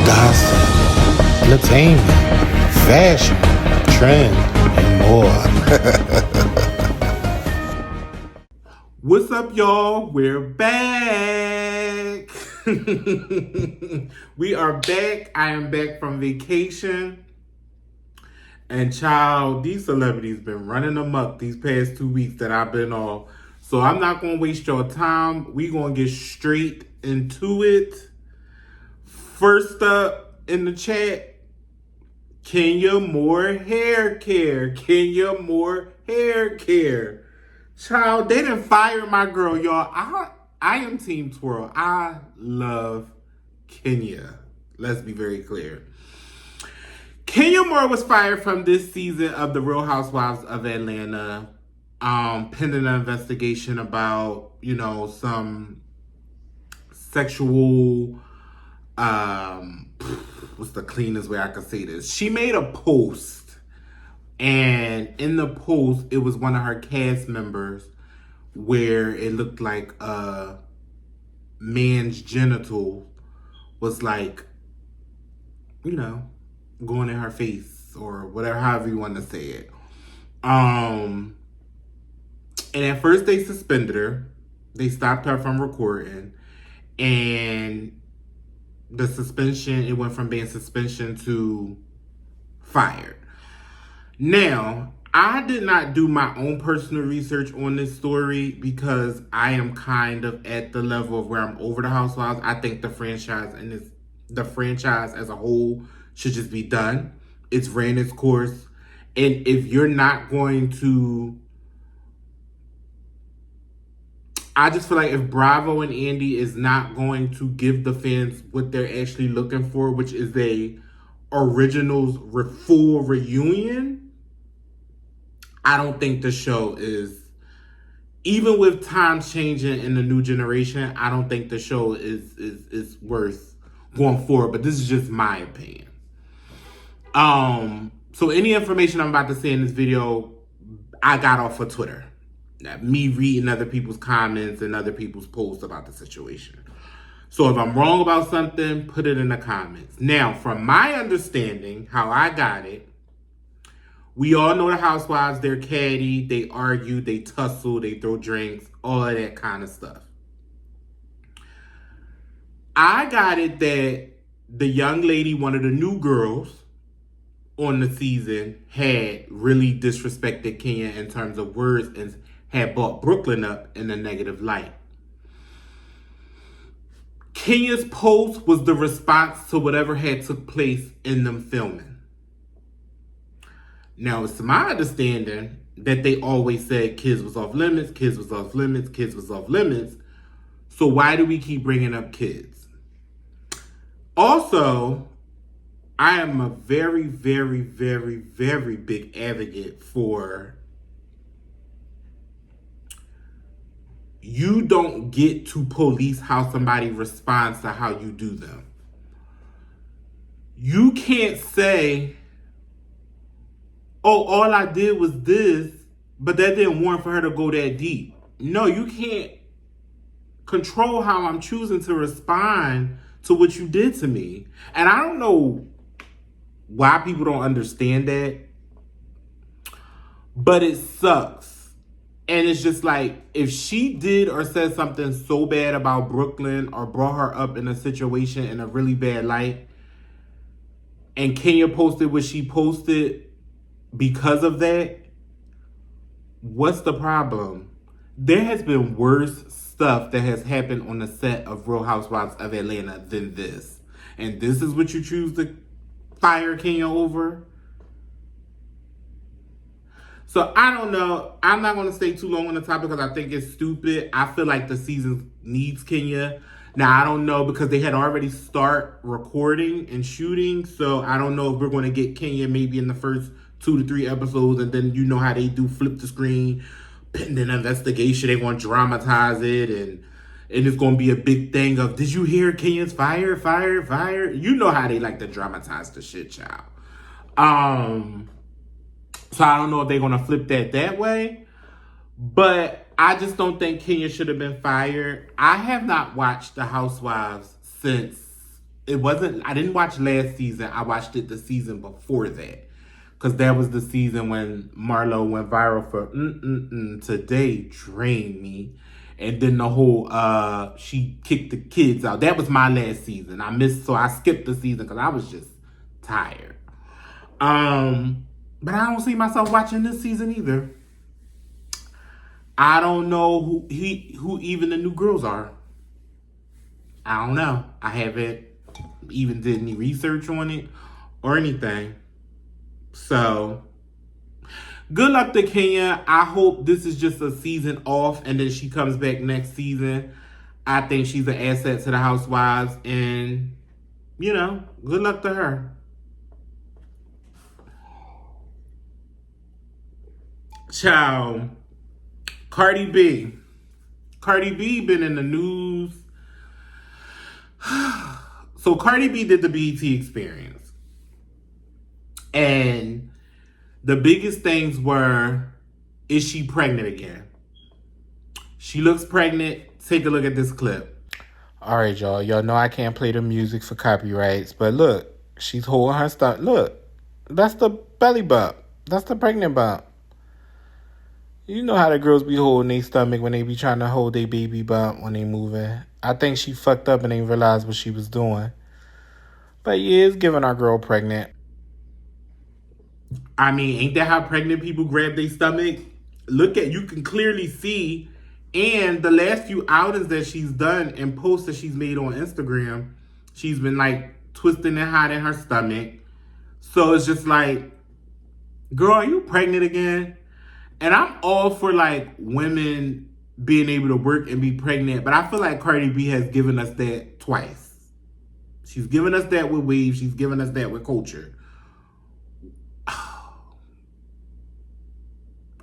gossip, entertainment, fashion, trend, and more. What's up, y'all? We're back. We are back. I am back from vacation. And child, these celebrities been running amok these past 2 weeks that I've been off. So I'm not going to waste your time. We going to get straight into it. First up in the chat, Kenya more hair care. Kenya more hair care. Child, they didn't fire my girl, y'all. I am Team Twirl. I love Kenya. Let's be very clear. Kenya Moore was fired from this season of The Real Housewives of Atlanta, pending an investigation about, some sexual, what's the cleanest way I could say this? She made a post, and in the post, it was one of her cast members where it looked like a man's genital was like, going in her face or whatever, however you want to say it. And at first they suspended her. They stopped her from recording. And the suspension, it went from being suspension to fired. Now, I did not do my own personal research on this story because I am kind of at the level of where I'm over the Housewives. I think the franchise as a whole should just be done. It's ran its course. And if you're not going to, I just feel like if Bravo and Andy is not going to give the fans what they're actually looking for, which is a originals full reunion, I don't think the show is, even with times changing in the new generation, I don't think the show is worth going forward. But this is just my opinion. So any information I'm about to say in this video, I got off of Twitter. Me reading other people's comments and other people's posts about the situation. So if I'm wrong about something, put it in the comments. Now, from my understanding, how I got it, we all know the Housewives, they're catty, they argue, they tussle, they throw drinks, all of that kind of stuff. I got it that the young lady, one of the new girls on the season, had really disrespected Kenya in terms of words and had brought Brooklyn up in a negative light. Kenya's post was the response to whatever had took place in them filming. Now, it's my understanding that they always said kids was off limits, kids was off limits, kids was off limits. So why do we keep bringing up kids? Also, I am a very, very, very, very big advocate for you don't get to police how somebody responds to how you do them. You can't say, oh, all I did was this, but that didn't warrant for her to go that deep. No, you can't control how I'm choosing to respond to what you did to me. And I don't know why people don't understand that, but it sucks. And it's just like, if she did or said something so bad about Brooklyn or brought her up in a situation in a really bad light, and Kenya posted what she posted because of that, what's the problem? There has been worse stuff that has happened on the set of Real Housewives of Atlanta than this. And this is what you choose to fire Kenya over? So I don't know. I'm not going to stay too long on the topic because I think it's stupid. I feel like the season needs Kenya. Now, I don't know because they had already start recording and shooting. So I don't know if we're going to get Kenya maybe in the first 2 to 3 episodes. And then you know how they do, flip the screen, pending investigation. They're going to dramatize it. And it's going to be a big thing of, did you hear Kenya's fire? You know how they like to dramatize the shit, child. So I don't know if they're going to flip that way. But I just don't think Kenya should have been fired. I have not watched The Housewives since it wasn't, I didn't watch last season. I watched it the season before that. Because that was the season when Marlo went viral for Today Drained Me. And then the whole she kicked the kids out. That was my last season. So I skipped the season because I was just tired. But I don't see myself watching this season either. I don't know who even the new girls are. I don't know. I haven't even did any research on it or anything. So, good luck to Kenya. I hope this is just a season off and then she comes back next season. I think she's an asset to the Housewives and, good luck to her. Ciao. Cardi B. Cardi B been in the news. So Cardi B did the BET Experience. And the biggest things were, is she pregnant again? She looks pregnant. Take a look at this clip. All right, y'all. Y'all know I can't play the music for copyrights. But look, she's holding her stomach. Look, that's the belly bump. That's the pregnant bump. You know how the girls be holding their stomach when they be trying to hold their baby bump when they moving. I think she fucked up and ain't realized what she was doing. But yeah, it's giving our girl pregnant. I mean, ain't that how pregnant people grab their stomach? You can clearly see. And the last few outings that she's done and posts that she's made on Instagram, she's been like twisting and hiding her stomach. So it's just like, girl, are you pregnant again? And I'm all for like women being able to work and be pregnant, but I feel like Cardi B has given us that twice. She's given us that with Wave. She's given us that with Culture.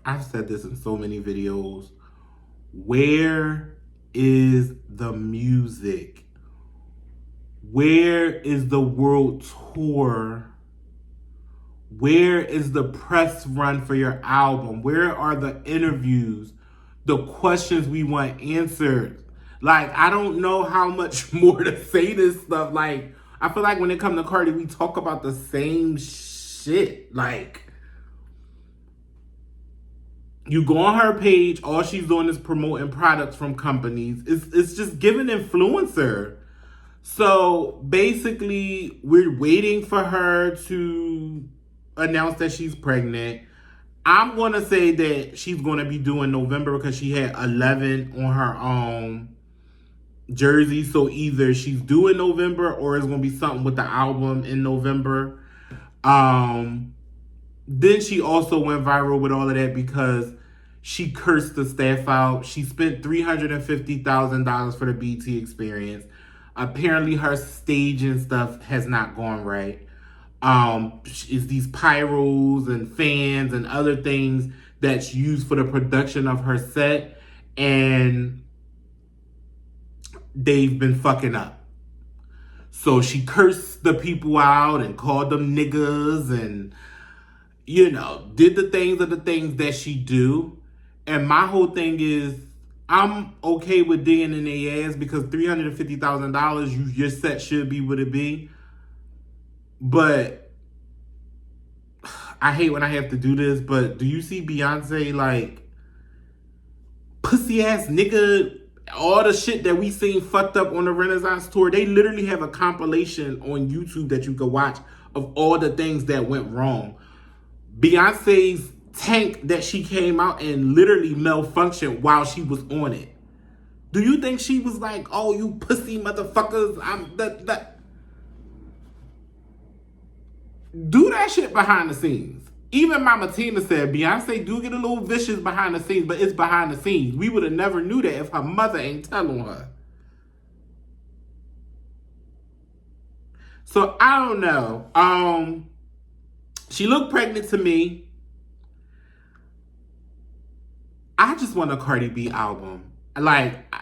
I've said this in so many videos. Where is the music? Where is the world tour? Where is the press run for your album? Where are the interviews? The questions we want answered? Like, I don't know how much more to say this stuff. Like, I feel like when it comes to Cardi, we talk about the same shit. Like, you go on her page, all she's doing is promoting products from companies. It's just giving influencer. So basically, we're waiting for her to announce that she's pregnant. I'm going to say that she's going to be doing November because she had 11 on her jersey. So either she's doing November or it's going to be something with the album in November. Then she also went viral with all of that because she cursed the staff out. She spent $350,000 for the BT Experience. Apparently her staging stuff has not gone right. Is these pyros and fans and other things that's used for the production of her set, and they've been fucking up. So she cursed the people out and called them niggas and, did the things that she do. And my whole thing is, I'm okay with digging in their ass because $350,000, your set should be what it be. But I hate when I have to do this, but do you see Beyonce like pussy ass nigga, all the shit that we seen fucked up on the Renaissance tour? They literally have a compilation on YouTube that you can watch of all the things that went wrong. Beyonce's tank that she came out and literally malfunctioned while she was on it. Do you think she was like, oh, you pussy motherfuckers, I'm that? Do that shit behind the scenes. Even Mama Tina said Beyonce do get a little vicious behind the scenes, but it's behind the scenes. We would have never knew that if her mother ain't telling her. So I don't know. She looked pregnant to me. I just want a Cardi B album. Like,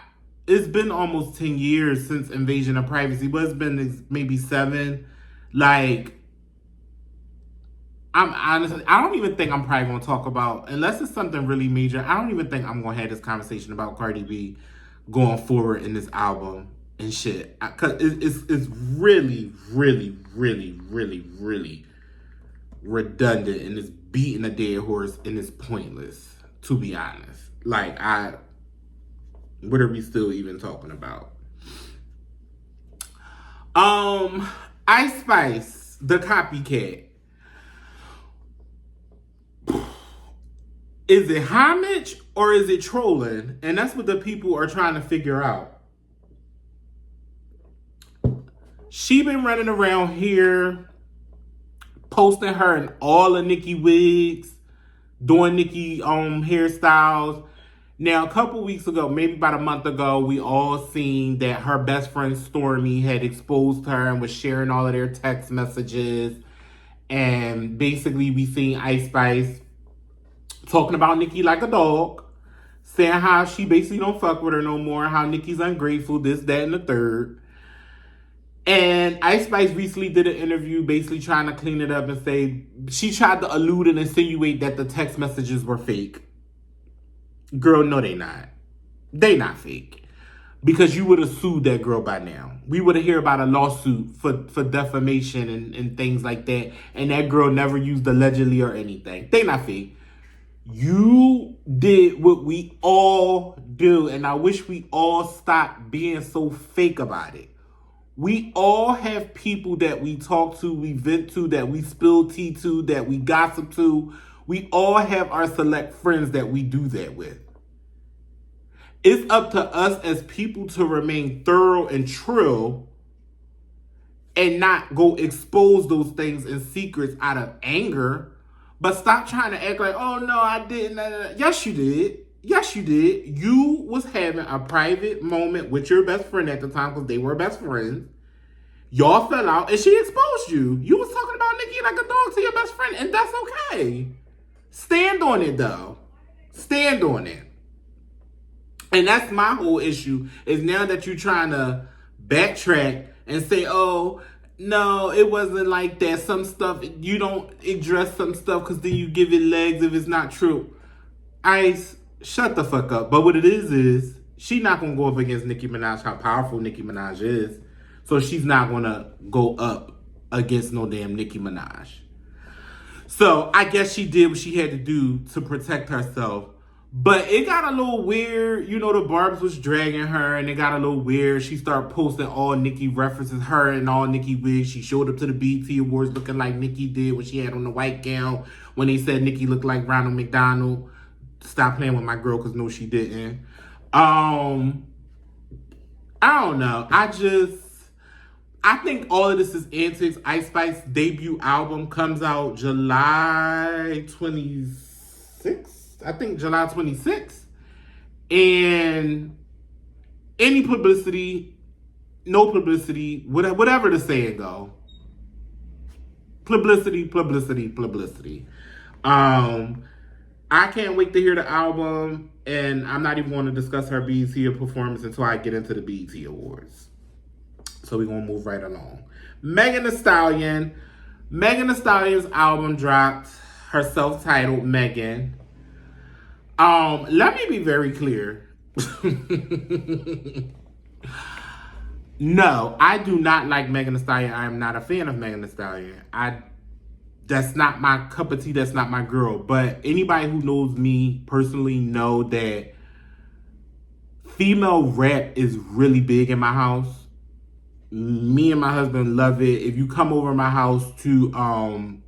it's been almost 10 years since Invasion of Privacy, but it's been maybe 7. Like, I'm honestly, I don't even think I'm probably going to talk about, unless it's something really major, I don't even think I'm going to have this conversation about Cardi B going forward in this album. and shit. Cause it's really, really, really, really, really redundant, and it's beating a dead horse, and it's pointless, to be honest. Like, what are we still even talking about? Ice Spice, the Copycat. Is it homage or is it trolling? And that's what the people are trying to figure out. She been running around here posting her in all the Nicki wigs, doing Nicki hairstyles. Now, a couple weeks ago, maybe about a month ago, we all seen that her best friend Stormy had exposed her and was sharing all of their text messages. And basically, we seen Ice Spice talking about Nicki like a dog, saying how she basically don't fuck with her no more, how Nicki's ungrateful, this, that, and the third. And Ice Spice recently did an interview basically trying to clean it up and say, she tried to allude and insinuate that the text messages were fake. Girl, no, they not. They not fake. Because you would have sued that girl by now. We would have heard about a lawsuit for defamation and things like that. And that girl never used allegedly or anything. They not fake. You did what we all do, and I wish we all stopped being so fake about it. We all have people that we talk to, we vent to, that we spill tea to, that we gossip to. We all have our select friends that we do that with. It's up to us as people to remain thorough and true and not go expose those things and secrets out of anger. But stop trying to act like, oh, no, I didn't. Yes, you did. Yes, you did. You was having a private moment with your best friend at the time because they were best friends. Y'all fell out and she exposed you. You was talking about Nicki like a dog to your best friend, and that's okay. Stand on it, though. Stand on it. And that's my whole issue, is now that you're trying to backtrack and say, oh, no, it wasn't like that. Some stuff, you don't address some stuff because then you give it legs if it's not true. Ice, shut the fuck up. But what it is she not going to go up against Nicki Minaj, how powerful Nicki Minaj is. So she's not going to go up against no damn Nicki Minaj. So I guess she did what she had to do to protect herself. But it got a little weird. You know, the Barbs was dragging her, and it got a little weird. She started posting all Nicki references, her and all Nicki wigs. She showed up to the BET Awards looking like Nicki did when she had on the white gown, when they said Nicki looked like Ronald McDonald. Stop playing with my girl, because no, she didn't. I don't know. I think all of this is antics. Ice Spice's debut album comes out July 26th. I think July 26th. And any publicity, no publicity, whatever the saying go. Publicity. I can't wait to hear the album, and I'm not even going to discuss her BET performance until I get into the BET Awards. So we're going to move right along. Megan Thee Stallion. Megan Thee Stallion's album dropped, her self-titled Megan. Let me be very clear. No, I do not like Megan Thee Stallion. I am not a fan of Megan Thee Stallion. That's not my cup of tea. That's not my girl. But anybody who knows me personally know that female rap is really big in my house. Me and my husband love it. If you come over my house to,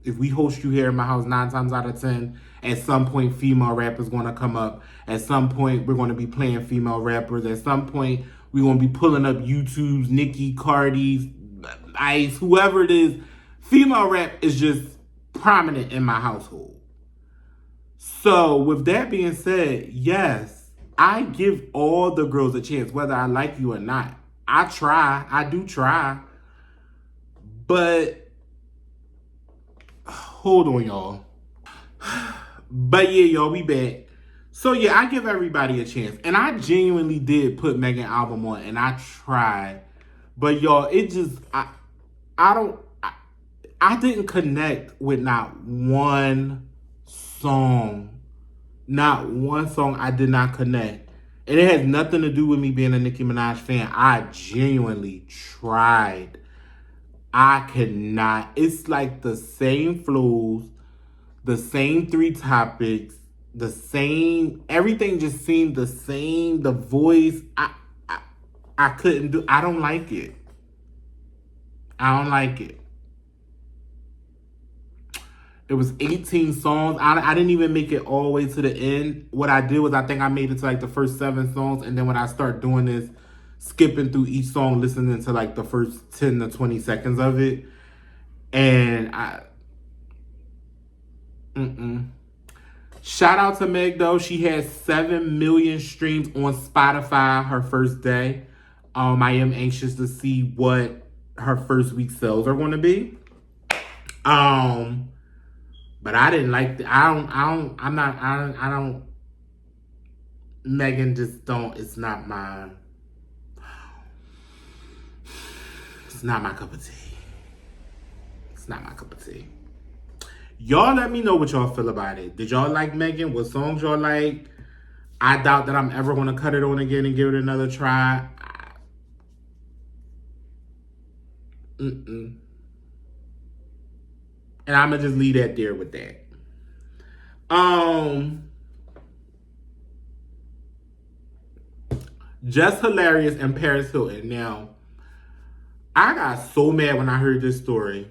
if we host you here in my house 9 times out of 10, at some point female rap is going to come up. At some point we're going to be playing female rappers. At some point we're going to be pulling up YouTube's, Nicki, Cardi's, Ice, whoever it is. Female rap is just prominent in my household. So with that being said, yes, I give all the girls a chance, whether I like you or not. I do try. But hold on, y'all. But yeah, y'all, we back. So yeah, I give everybody a chance. And I genuinely did put Megan album on, and I tried. But y'all, it just, I didn't connect with not one song. Not one song I did not connect. And it has nothing to do with me being a Nicki Minaj fan. I genuinely tried. I could not. It's like the same flows, the same three topics, the same, everything just seemed the same. The voice, I couldn't do. I don't like it. I don't like it. It was 18 songs. I didn't even make it all the way to the end. What I did was I think I made it to like the first 7 songs. And then when I start doing this, skipping through each song, listening to like the first 10 to 20 seconds of it. And shout out to Meg though. She had 7 million streams on Spotify her first day. I am anxious to see what her first week sales are going to be. But I didn't like the, I don't, Megan just don't, it's not my cup of tea. It's not my cup of tea. Y'all let me know what y'all feel about it. Did y'all like Megan? What songs y'all like? I doubt that I'm ever going to cut it on again and give it another try. And I'm going to just leave that there with that. Just Hilarious and Paris Hilton. Now, I got so mad when I heard this story.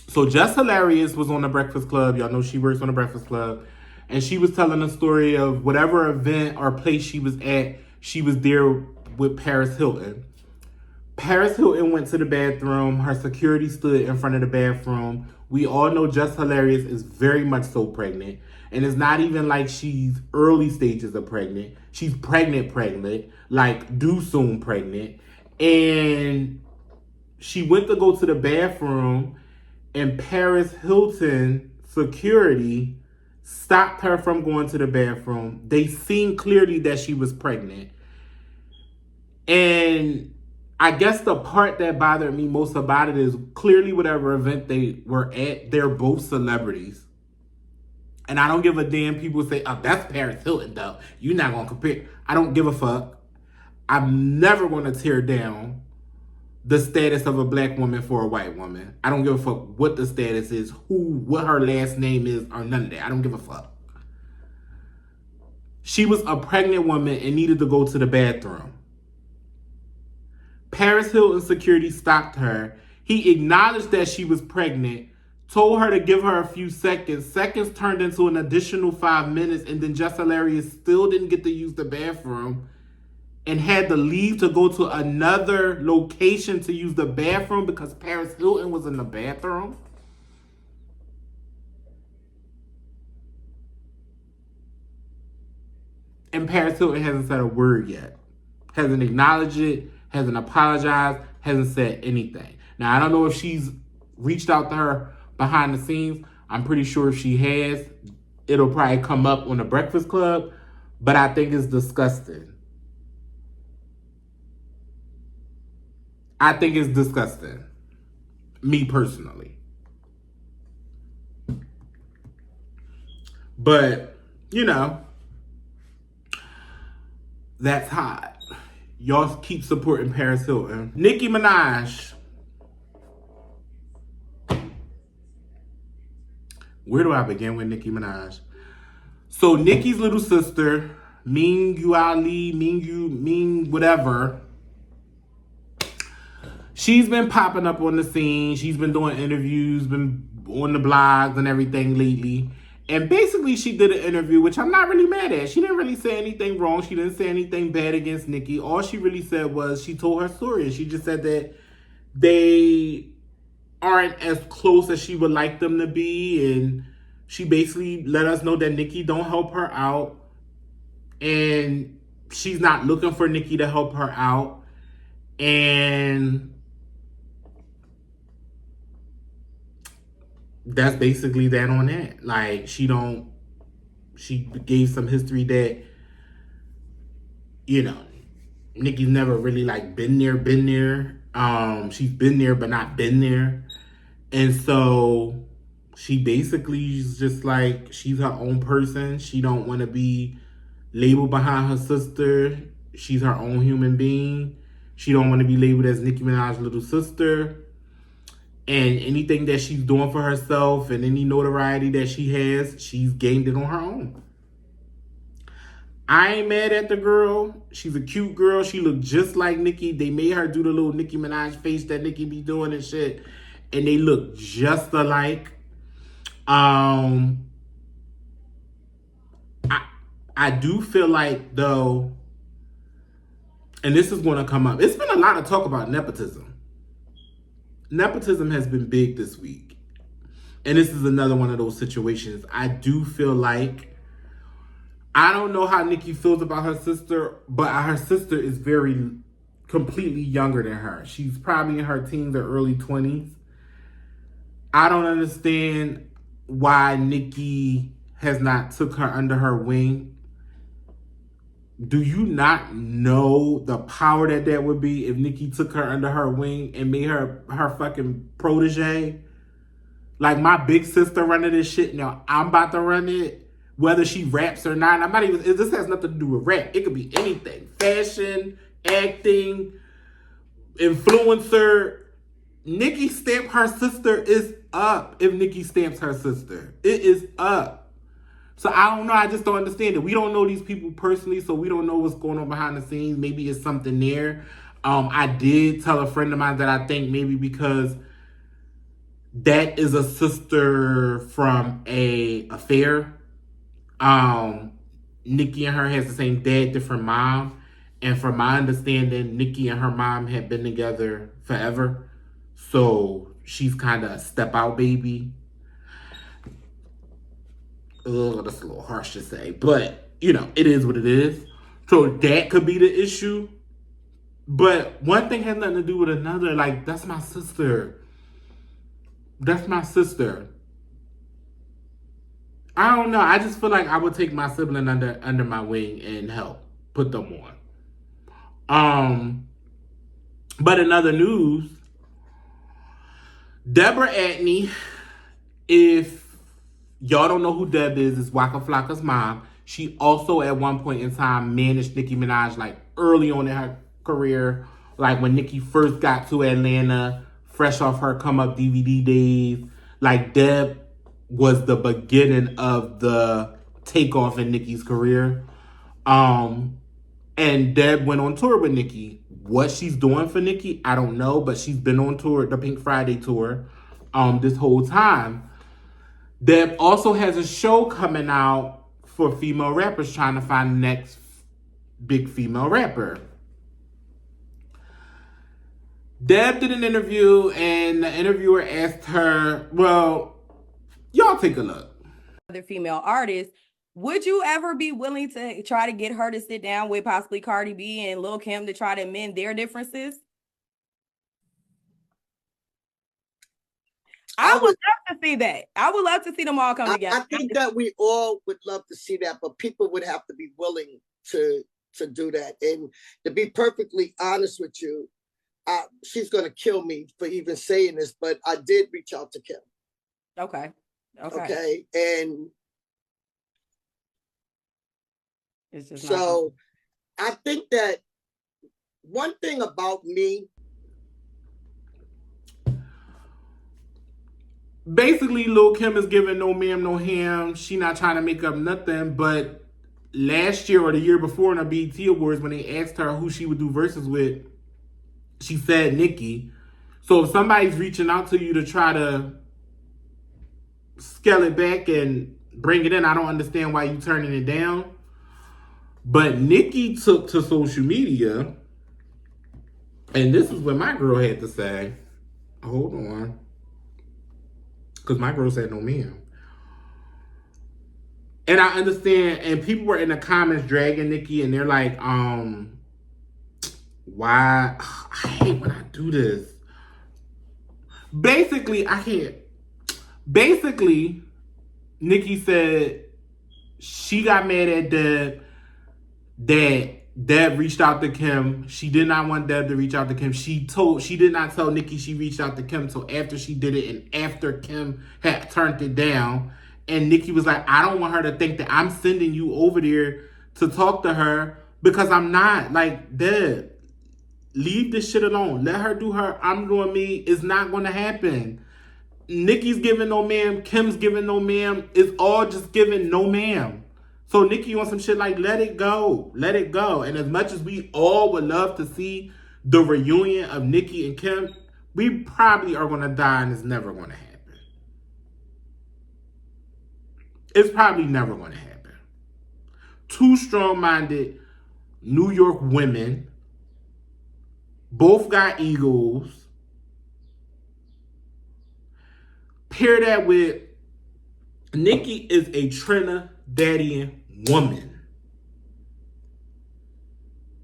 So Just Hilarious was on The Breakfast Club. Y'all know she works on The Breakfast Club. And she was telling a story of whatever event or place she was at. She was there with Paris Hilton. Paris Hilton went to the bathroom. Her security stood in front of the bathroom. We all know Just Hilarious is very much so pregnant. And it's not even like she's early stages of pregnant. She's pregnant, like due soon pregnant. And she went to go to the bathroom, and Paris Hilton security stopped her from going to the bathroom. They seen clearly that she was pregnant. And I guess the part that bothered me most about it is clearly whatever event they were at, they're both celebrities. And I don't give a damn people say, oh, that's Paris Hilton though. You're not going to compare. I don't give a fuck. I'm never going to tear down the status of a black woman for a white woman. I don't give a fuck what the status is, what her last name is, or none of that. I don't give a fuck. She was a pregnant woman and needed to go to the bathroom. Paris Hilton security stopped her. He acknowledged that she was pregnant, told her to give her a few seconds. Seconds turned into an additional 5 minutes, and then Just Hilarious still didn't get to use the bathroom and had to leave to go to another location to use the bathroom because Paris Hilton was in the bathroom. And Paris Hilton hasn't said a word yet. Hasn't acknowledged it, hasn't apologized, hasn't said anything. Now, I don't know if she's reached out to her behind the scenes. I'm pretty sure if she has, it'll probably come up on The Breakfast Club. But I think it's disgusting. I think it's disgusting. Me personally. But, you know, that's hot. Y'all keep supporting Paris Hilton. Nicki Minaj. Where do I begin with Nicki Minaj? So Nicki's little sister, Ming whatever. She's been popping up on the scene. She's been doing interviews, been on the blogs and everything lately. And basically she did an interview, which I'm not really mad at. She didn't really say anything wrong. She didn't say anything bad against Nicki. All she really said was she told her story. And she just said that they aren't as close as she would like them to be. And she basically let us know that Nicki don't help her out. And she's not looking for Nicki to help her out. And that's basically that on that. Like, she gave some history that, you know, Nicki's never really like been there. She's been there, but not been there. And so she basically is just like, she's her own person. She don't want to be label behind her sister. She's her own human being. She don't want to be labeled as Nicki Minaj's little sister. And anything that she's doing for herself and any notoriety that she has, she's gained it on her own. I ain't mad at the girl. She's a cute girl. She looked just like Nicki. They made her do the little Nicki Minaj face that Nicki be doing and shit. And they look just alike. I do feel like, though, and this is going to come up. It's been a lot of talk about nepotism. Nepotism has been big this week. And this is another one of those situations. I do feel like, I don't know how Nicki feels about her sister, but her sister is very completely younger than her. She's probably in her teens or early 20s. I don't understand why Nicki has not took her under her wing. Do you not know the power that would be if Nicki took her under her wing and made her fucking protege? Like, my big sister running this shit, now I'm about to run it. Whether she raps or not, I'm not even, this has nothing to do with rap. It could be anything. Fashion, acting, influencer. Nicki stamp her sister is up if Nicki stamps her sister. It is up. So I don't know. I just don't understand it. We don't know these people personally, so we don't know what's going on behind the scenes. Maybe it's something there. I did tell a friend of mine that I think maybe because that is a sister from a affair. Nicki and her has the same dad, different mom. And from my understanding, Nicki and her mom had been together forever. So she's kind of a step out baby. Ugh, that's a little harsh to say. But, you know, it is what it is. So that could be the issue. But one thing has nothing to do with another. Like, that's my sister. That's my sister. I don't know. I just feel like I would take my sibling under my wing and help put them on. But in other news, Deborah Atney, if y'all don't know who Deb is, it's Waka Flocka's mom. She also at one point in time managed Nicki Minaj, like early on in her career, like when Nicki first got to Atlanta, fresh off her come up DVD days. Like, Deb was the beginning of the takeoff in Nicki's career. And Deb went on tour with Nicki. What she's doing for Nicki, I don't know, but she's been on tour, the Pink Friday tour, this whole time. Deb also has a show coming out for female rappers, trying to find the next big female rapper. Deb did an interview, and the interviewer asked her, well, y'all take a look. Other female artists, would you ever be willing to try to get her to sit down with possibly Cardi B and Lil' Kim to try to mend their differences? I would love to see that. I would love to see them all come together. I think that we all would love to see that, but people would have to be willing to do that. And to be perfectly honest with you, she's going to kill me for even saying this, but I did reach out to Kim. Okay. And it's just so I think that one thing about me, basically, Lil' Kim is giving no ma'am, no ham. She not trying to make up nothing. But last year or the year before in the BET Awards, when they asked her who she would do verses with, she said Nicki. So if somebody's reaching out to you to try to scale it back and bring it in, I don't understand why you turning it down. But Nicki took to social media, and this is what my girl had to say. Hold on. Because my girl said no ma'am. And I understand, and people were in the comments dragging Nicki, and they're like, why? I hate when I do this. Basically, I can't. Basically, Nicki said she got mad at Deb, that Deb reached out to Kim. She did not want Deb to reach out to Kim. She did not tell Nicki she reached out to Kim until after she did it and after Kim had turned it down. And Nicki was like, I don't want her to think that I'm sending you over there to talk to her because I'm not. Like, Deb, leave this shit alone. Let her do her. I'm doing me. It's not going to happen. Nikki's giving no ma'am. Kim's giving no ma'am. It's all just giving no ma'am. So Nikki on some shit like, let it go. Let it go. And as much as we all would love to see the reunion of Nikki and Kim, we probably are going to die and it's never going to happen. It's probably never going to happen. Two strong-minded New York women, both got egos. Pair that with Nikki is a Trinidadian woman.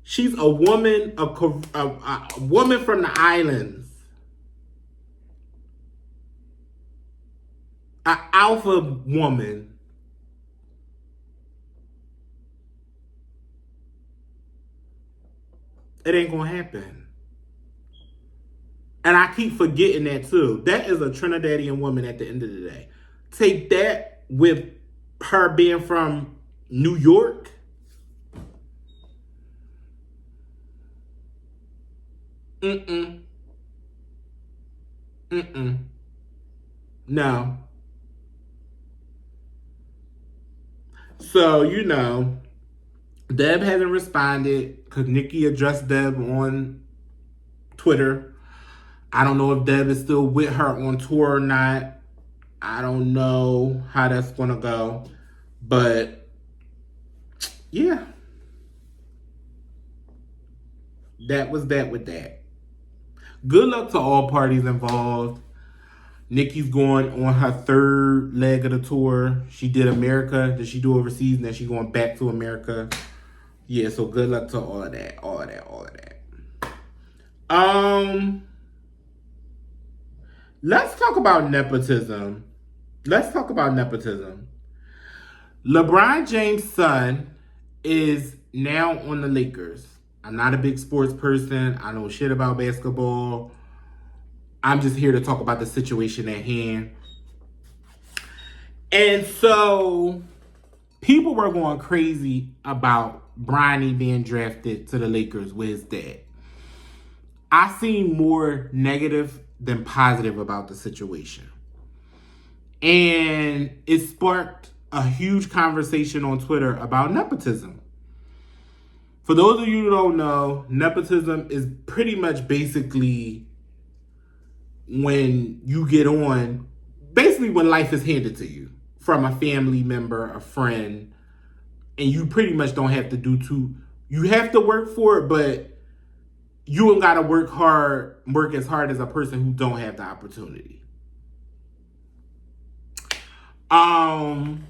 She's a woman, a woman from the islands. An alpha woman. It ain't gonna happen. And I keep forgetting that too. That is a Trinidadian woman at the end of the day. Take that with her being from New York. No. So, Deb hasn't responded because Nikki addressed Deb on Twitter. I don't know if Deb is still with her on tour or not. I don't know how that's going to go. But, yeah. That was that with that. Good luck to all parties involved. Nikki's going on her third leg of the tour. She did America. Did she do overseas? And then she's going back to America. Yeah, so good luck to all of that. All of that. Let's talk about nepotism. LeBron James' son is now on the Lakers. I'm not a big sports person. I know shit about basketball. I'm just here to talk about the situation at hand. And so people were going crazy about Bronny being drafted to the Lakers with his dad. I seen more negative than positive about the situation. And it sparked a huge conversation on Twitter about nepotism. For those of you who don't know, nepotism is pretty much basically when you get on, basically when life is handed to you from a family member, a friend, and you pretty much don't have to do you have to work for it, but you don't gotta work as hard as a person who don't have the opportunity. I'm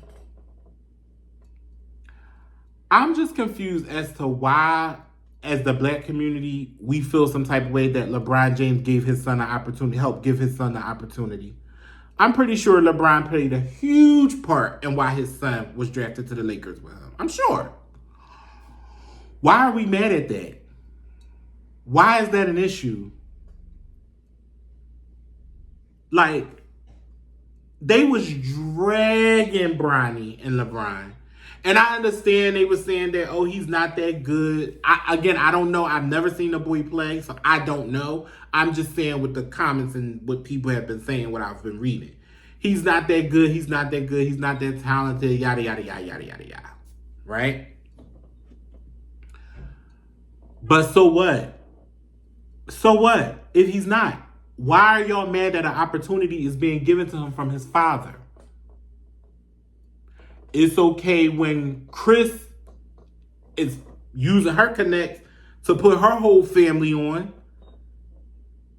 just confused as to why, as the black community, we feel some type of way that LeBron James gave his son an opportunity, helped give his son the opportunity. I'm pretty sure LeBron played a huge part in why his son was drafted to the Lakers with him. I'm sure. Why are we mad at that? Why is that an issue? Like, they was dragging Bronny and LeBron. And I understand they were saying that, oh, he's not that good. I don't know. I've never seen the boy play, so I don't know. I'm just saying with the comments and what people have been saying, what I've been reading. He's not that good. He's not that good. He's not that talented. Yada, yada, yada, yada, yada, yada. Right? But so what? So what if he's not? Why are y'all mad that an opportunity is being given to him from his father? It's okay when Chris is using her connect to put her whole family on.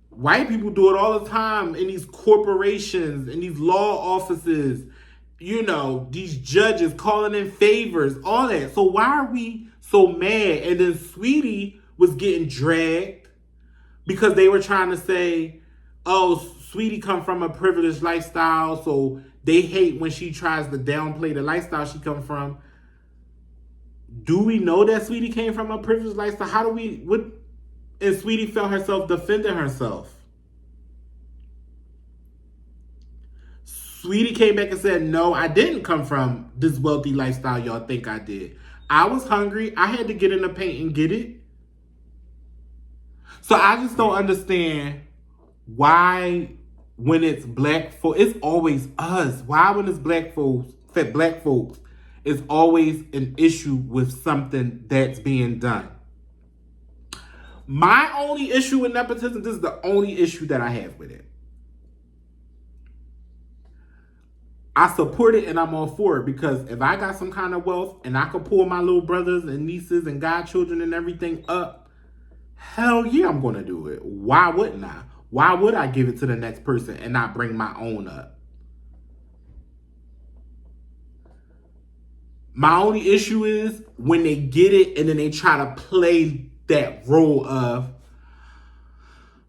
White people do it all the time in these corporations, in these law offices, these judges calling in favors, all that. So why are we so mad? And then Sweetie was getting dragged because they were trying to say, oh, Sweetie come from a privileged lifestyle, so they hate when she tries to downplay the lifestyle she come from. Do we know that Sweetie came from a privileged lifestyle? And Sweetie felt herself defending herself. Sweetie came back and said, no, I didn't come from this wealthy lifestyle y'all think I did. I was hungry. I had to get in the paint and get it. So I just don't understand why when it's black folks, it's always us. Why when it's black folks, it's always an issue with something that's being done. My only issue with nepotism, this is the only issue that I have with it. I support it and I'm all for it because if I got some kind of wealth and I could pull my little brothers and nieces and godchildren and everything up, hell yeah, I'm going to do it. Why wouldn't I? Why would I give it to the next person and not bring my own up? My only issue is when they get it and then they try to play that role of,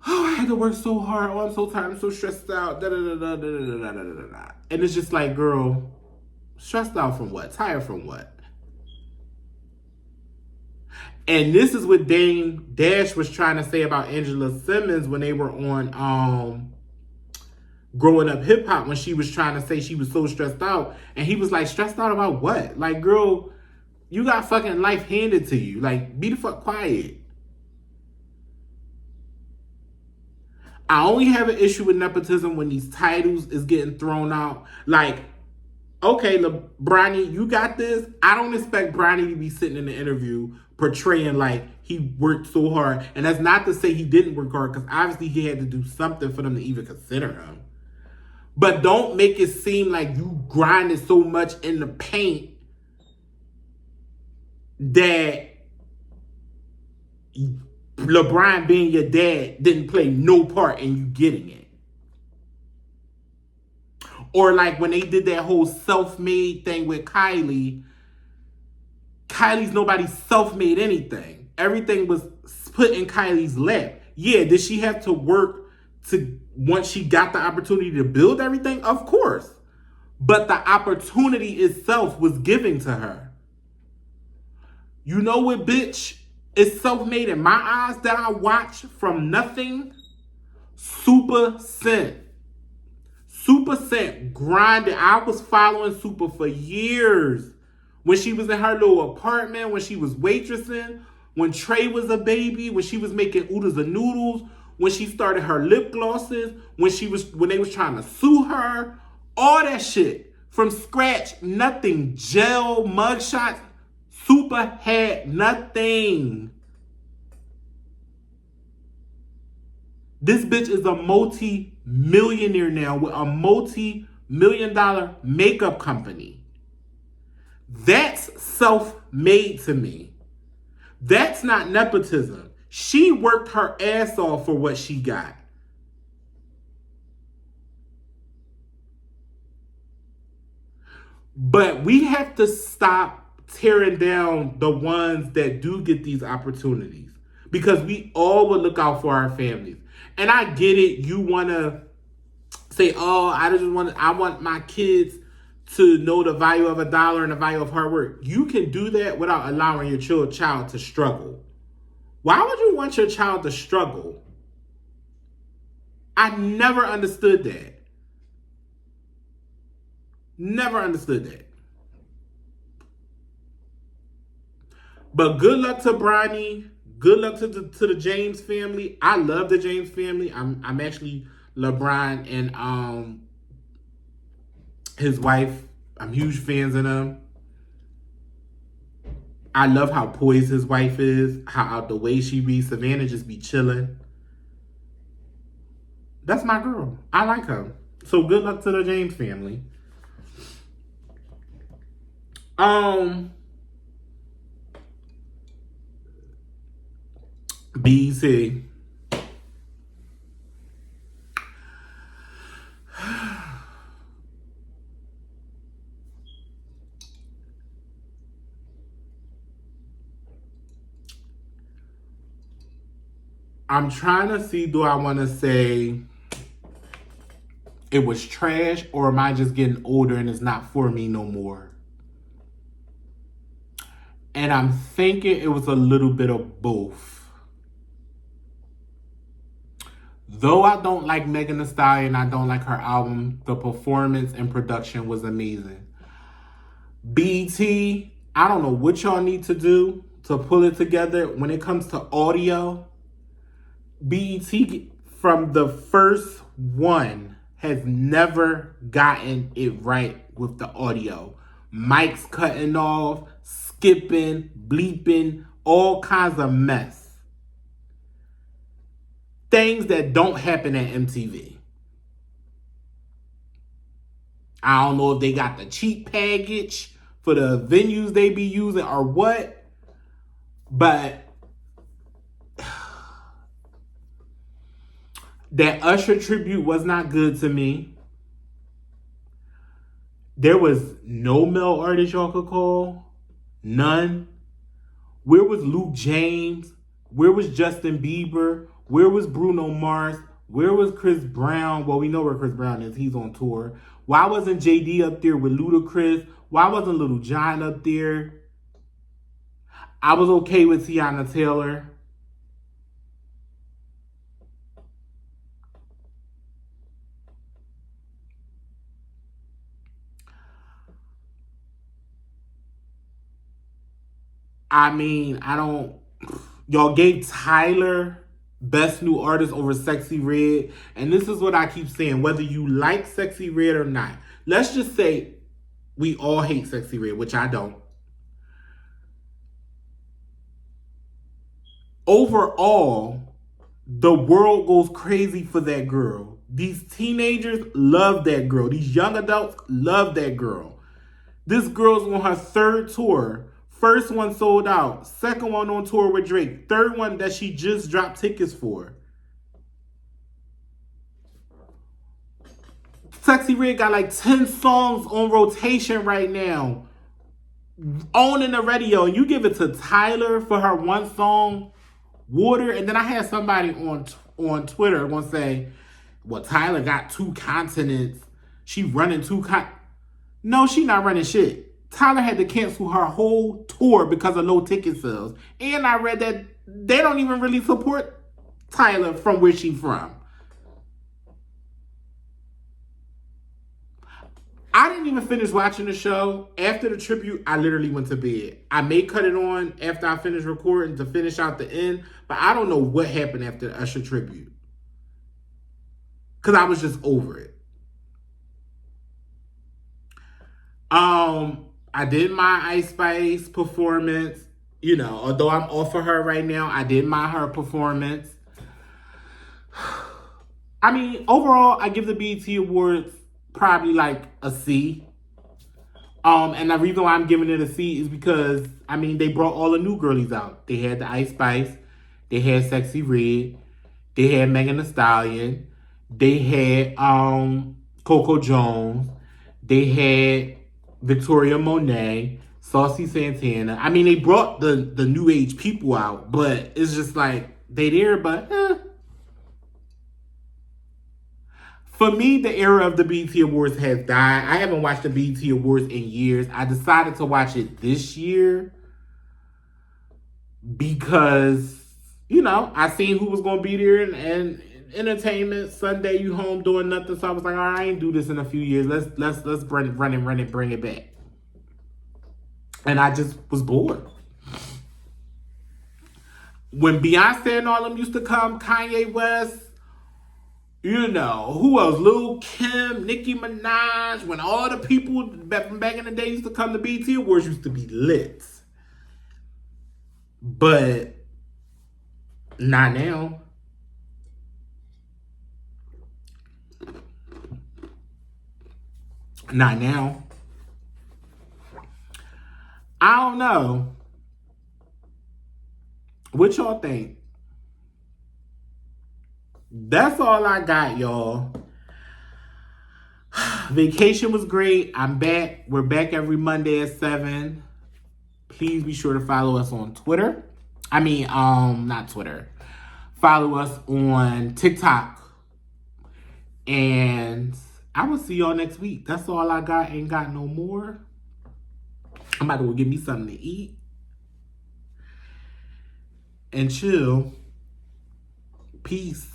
oh, I had to work so hard. Oh, I'm so tired. I'm so stressed out. Da, da, da, da, da, da, da, da, da, da. And it's just like, girl, stressed out from what? Tired from what? And this is what Dame Dash was trying to say about Angela Simmons when they were on Growing Up Hip Hop, when she was trying to say she was so stressed out. And he was like, stressed out about what? Like, girl, you got fucking life handed to you. Like, be the fuck quiet. I only have an issue with nepotism when these titles is getting thrown out. Like, okay, Bronny, you got this. I don't expect Bronny to be sitting in the interview portraying like he worked so hard. And that's not to say he didn't work hard, because obviously he had to do something for them to even consider him. But don't make it seem like you grinded so much in the paint that LeBron being your dad didn't play no part in you getting it. Or like when they did that whole self-made thing with Kylie's nobody's self-made anything. Everything was put in Kylie's lap. Yeah, did she have to work to, once she got the opportunity to build everything? Of course. But the opportunity itself was given to her. You know what, bitch? It's self-made in my eyes that I watch from nothing. Super Scent. Super Scent grinded. I was following Super for years. When she was in her little apartment, when she was waitressing, when Trey was a baby, when she was making oodles and noodles, when she started her lip glosses, when they was trying to sue her, all that shit from scratch, nothing, gel, mugshots. Super had nothing. This bitch is a multi-millionaire now with a multi-million-dollar makeup company. That's self-made to me. That's not nepotism. She worked her ass off for what she got. But we have to stop tearing down the ones that do get these opportunities, because we all would look out for our families. And I get it. You want to say, oh, I want my kids to know the value of $1 and the value of hard work. You can do that without allowing your child to struggle. Why would you want your child to struggle? I never understood that. Never understood that. But good luck to Bronny. Good luck to the James family. I love the James family. I'm actually LeBron and his wife. I'm huge fans of them. I love how poised his wife is, how out the way she be. Savannah just be chilling. That's my girl. I like her. So good luck to the James family. BC. I'm trying to see, do I want to say it was trash, or am I just getting older and it's not for me no more? And I'm thinking it was a little bit of both. Though I don't like Megan Thee Stallion, I don't like her album, the performance and production was amazing. BT, I don't know what y'all need to do to pull it together when it comes to audio. BET from the first one has never gotten it right with the audio. Mics cutting off, skipping, bleeping, all kinds of mess. Things that don't happen at MTV. I don't know if they got the cheap package for the venues they be using or what, but that Usher tribute was not good to me. There was no male artist y'all could call. None. Where was Luke James? Where was Justin Bieber? Where was Bruno Mars? Where was Chris Brown? Well, we know where Chris Brown is. He's on tour. Why wasn't JD up there with Ludacris? Why wasn't Little John up there? I was okay with Tiana Taylor. I mean, y'all gave Tyler Best New Artist over Sexy Red. And this is what I keep saying, whether you like Sexy Red or not. Let's just say we all hate Sexy Red, which I don't. Overall, the world goes crazy for that girl. These teenagers love that girl. These young adults love that girl. This girl's on her third tour. First one sold out. Second one on tour with Drake. Third one that she just dropped tickets for. Sexy Red got like 10 songs on rotation right now. Owning the radio. And you give it to Tyler for her one song, Water. And then I had somebody on Twitter going to say, well, Tyler got 2 continents. She running 2 No, she not running shit. Tyler had to cancel her whole tour because of low ticket sales. And I read that they don't even really support Tyler from where she's from. I didn't even finish watching the show. After the tribute, I literally went to bed. I may cut it on after I finish recording to finish out the end, but I don't know what happened after the Usher tribute. Because I was just over it. I did my Ice Spice performance. You know, although I'm off of her right now, I did her performance. I mean, overall, I give the BET Awards probably like a C. And the reason why I'm giving it a C is because, I mean, they brought all the new girlies out. They had the Ice Spice. They had Sexy Red. They had Megan Thee Stallion. They had Coco Jones. They had Victoria Monet, Saucy Santana. I mean, they brought the new age people out, but it's just like, they there, but For me, the era of the BET Awards has died. I haven't watched the BET Awards in years. I decided to watch it this year because, you know, I seen who was going to be there and entertainment. Sunday, you home doing nothing. So I was like, all right, I ain't do this in a few years. Let's run it, bring it back. And I just was bored. When Beyonce and all them used to come, Kanye West, you know, who else? Lil Kim, Nicki Minaj, when all the people from back in the day used to come to BET Awards used to be lit. But not now. Not now. I don't know. What y'all think? That's all I got, y'all. Vacation was great. I'm back. We're back every Monday at 7. Please be sure to follow us on Twitter. I mean, not Twitter. Follow us on TikTok. And I will see y'all next week. That's all I got. Ain't got no more. I'm about to go get me something to eat. And chill. Peace.